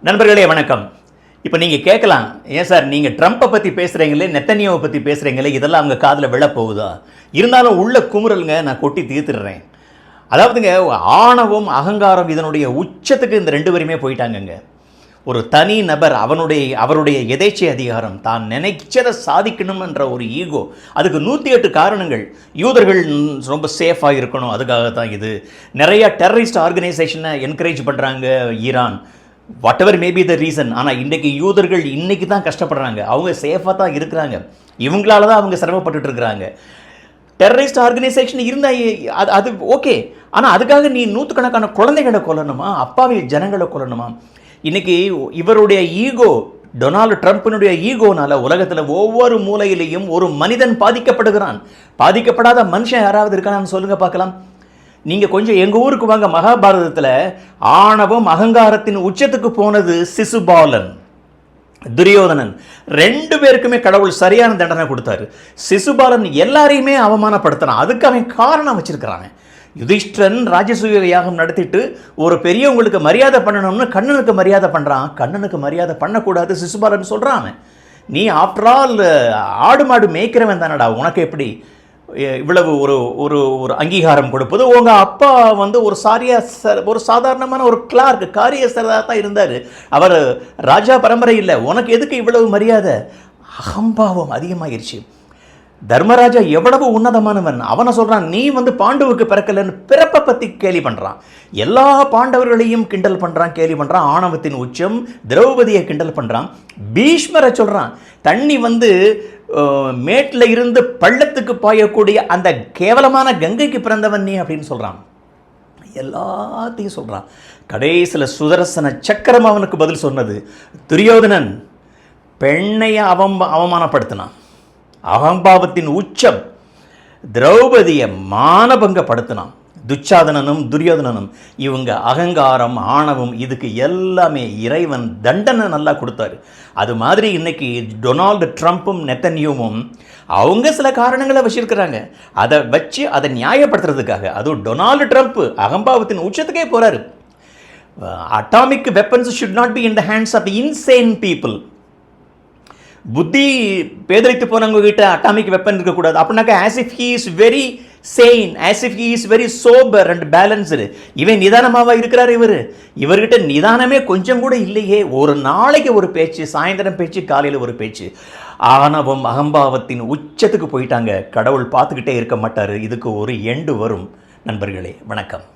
நண்பர்களே வணக்கம். இப்போ நீங்கள் கேட்கலாம், ஏன் சார் நீங்கள் ட்ரம்ப்பை பற்றி பேசுகிறீங்களே, நெத்தன்யாவை பற்றி பேசுகிறீங்களே, இதெல்லாம் அவங்க காதில் விழப்போகுதா? இருந்தாலும் உள்ள குமுறலுங்க, நான் கொட்டி தீர்த்துடுறேன். அதாவதுங்க, ஆணவம் அகங்காரம் இதனுடைய உச்சத்துக்கு இந்த ரெண்டு பேருமே போயிட்டாங்கங்க. ஒரு தனி நபர் அவருடைய எதேச்சை அதிகாரம், தான் நினைச்சதை சாதிக்கணும் என்ற ஒரு ஈகோ, அதுக்கு 108 காரணங்கள். யூதர்கள் ரொம்ப சேஃபாக இருக்கணும், அதுக்காக தான் இது. நிறையா டெரரிஸ்ட் ஆர்கனைசேஷனை என்கரேஜ் பண்ணுறாங்க Iran. What ever maybe the reason. ஆனால் இன்றைக்கி யூதர்கள் இன்றைக்கி தான் கஷ்டப்படுறாங்க. அவங்க சேஃபாக தான் இருக்கிறாங்க, இவங்களால தான் அவங்க சிரமப்பட்டு இருக்கிறாங்க. டெரரிஸ்ட் ஆர்கனைசேஷன் இருந்தால் அது ஓகே. ஆனால் அதுக்காக நீ நூற்றுக்கணக்கான குழந்தைகளை கொல்லணுமா? அப்பாவி ஜனங்களை கொல்லணுமா? இன்றைக்கி இவருடைய ஈகோ, டொனால்டு ட்ரம்ப்பினுடைய ஈகோனால உலகத்தில் ஒவ்வொரு மூலையிலையும் ஒரு மனிதன் பாதிக்கப்படுகிறான். பாதிக்கப்படாத மனுஷன் யாராவது இருக்கானான்னு சொல்லுங்கள் பார்க்கலாம். நீங்கள் கொஞ்சம் எங்கள் ஊருக்கு வாங்க. மகாபாரதத்தில் ஆணவம் அகங்காரத்தின் உச்சத்துக்கு போனது சிசுபாலன், துரியோதனன். ரெண்டு பேருக்குமே கடவுள் சரியான தண்டனை கொடுத்தாரு. சிசுபாலன் எல்லாரையுமே அவமானப்படுத்தினான். அதுக்கு அவன் காரணம் வச்சிருக்கிறான். யுதிஷ்டிரன் ராஜசூய யாகம் நடத்திட்டு ஒரு பெரியவங்களுக்கு மரியாதை பண்ணணும்னு கண்ணனுக்கு மரியாதை பண்ணுறான். கண்ணனுக்கு மரியாதை பண்ணக்கூடாது சிசுபாலன் சொல்கிறான். நீ ஆஃப்டர் ஆல் ஆடு மாடு மேய்க்கிறவன் தானடா, உனக்கு எப்படி இவ்வளவு ஒரு ஒரு ஒரு அங்கீகாரம் கொடுப்பது? உங்கள் அப்பா ஒரு சாதாரணமான ஒரு கிளார்க், காரியஸ்தராக தான் இருந்தார். அவர் ராஜா பரம்பரை இல்லை, உனக்கு எதுக்கு இவ்வளவு மரியாதை? அகம்பாவம் அதிகமாகிருச்சு. தர்மராஜா எவ்வளவு உன்னதமானவன், அவனை சொல்கிறான் நீ பாண்டுவுக்கு பிறக்கலன்னு பிறப்பை பற்றி கேலி பண்ணுறான். எல்லா பாண்டவர்களையும் கிண்டல் பண்ணுறான், கேலி பண்ணுறான். ஆணவத்தின் உச்சம். திரௌபதியை கிண்டல் பண்ணுறான். பீஷ்மரை சொல்கிறான் தண்ணி மேட்டில் இருந்து பள்ளத்துக்கு பாயக்கூடிய அந்த கேவலமான கங்கைக்கு பிறந்தவன் நீ அப்படின்னு சொல்கிறான். எல்லாத்தையும் சொல்கிறான். கடைசியில் சுதர்சன சக்கரம் அவனுக்கு பதில் சொன்னது. துரியோதனன் பெண்ணையை அவமானப்படுத்தினான், அகம்பாவத்தின் உச்சம். திரௌபதியை மானபங்கப்படுத்தினான். துச்சாதனனும் துரியோதனனும் இவங்க அகங்காரம் ஆணவம், இதுக்கு எல்லாமே இறைவன் தண்டனை நல்லா கொடுத்தாரு. அது மாதிரி இன்னைக்கு டொனால்டு ட்ரம்ப்பும் நெத்தன்யாவும் அவங்க சில காரணங்களை வச்சிருக்கிறாங்க. அதை வச்சு அதை நியாயப்படுத்துறதுக்காக, அதுவும் டொனால்டு ட்ரம்ப் அகம்பாவத்தின் உச்சத்துக்கே போறாரு. Atomic weapons should not be in the hands of insane people. புத்தி பேதலித்து போனவங்க கிட்ட அட்டாமிக் வெப்பன் இருக்கக்கூடாது. அப்படின்னாக்கா as if he is very sane, as if he is very sober and balanced. இவன் நிதானமாவா இருக்கிறார்? இவர்கிட்ட நிதானமே கொஞ்சம் கூட இல்லையே. ஒரு நாளைக்கு ஒரு பேச்சு, சாயந்தரம் பேச்சு, காலையில் ஒரு பேச்சு. ஆணவம் அகம்பாவத்தின் உச்சத்துக்கு போயிட்டாங்க. கடவுள் பார்த்துக்கிட்டே இருக்க மாட்டார். இதுக்கு ஒரு எண்டு வரும். நண்பர்களே வணக்கம்.